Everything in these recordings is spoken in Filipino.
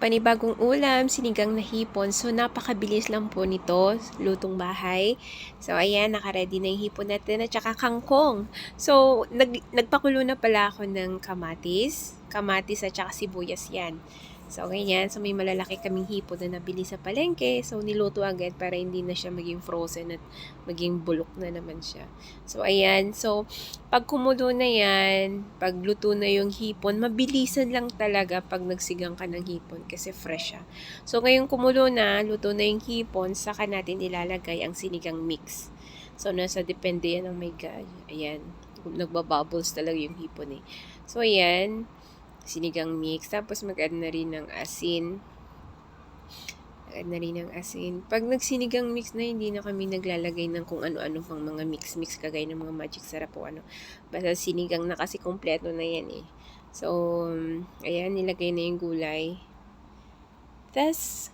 Panibagong ulam, sinigang na hipon. So, napakabilis lang po nito, lutong bahay. So, ayan, nakaready na yung hipon natin at saka kangkong. So, nagpakulo na pala ako ng kamatis at saka sibuyas yan. So, ganyan. So, may malalaki kaming hipon na nabili sa palengke. So, niluto agad para hindi na siya maging frozen at maging bulok na naman siya. So, ayan. So, pag kumulo na yan, pag luto na yung hipon, mabilisan lang talaga pag nagsigang ka ng hipon kasi fresh siya. So, ngayong kumulo na, luto na yung hipon, saka natin ilalagay ang sinigang mix. So, nasa depende yan ng may God. Ayan. Nagbabubbles talaga yung hipon eh. So, ayan. Sinigang mix. Tapos, mag-add na rin ng asin. Pag nagsinigang mix na, hindi na kami naglalagay ng kung ano-ano pang mga mix-mix kagaya ng mga magic sarap o ano. Basta sinigang na kasi kompleto na yan eh. So, ayan, nilagay na yung gulay. Tapos,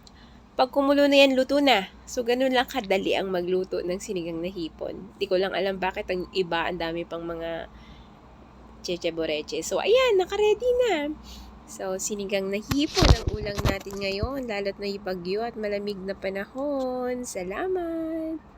pag kumulo na yan, luto na. So, ganun lang kadali ang magluto ng sinigang na hipon. Di ko lang alam bakit ang iba, ang dami pang mga cheche boreche. So, ayan, naka-ready na. So, sinigang na hipon ang ulang natin ngayon, lalo't na bagyo at malamig na panahon. Salamat!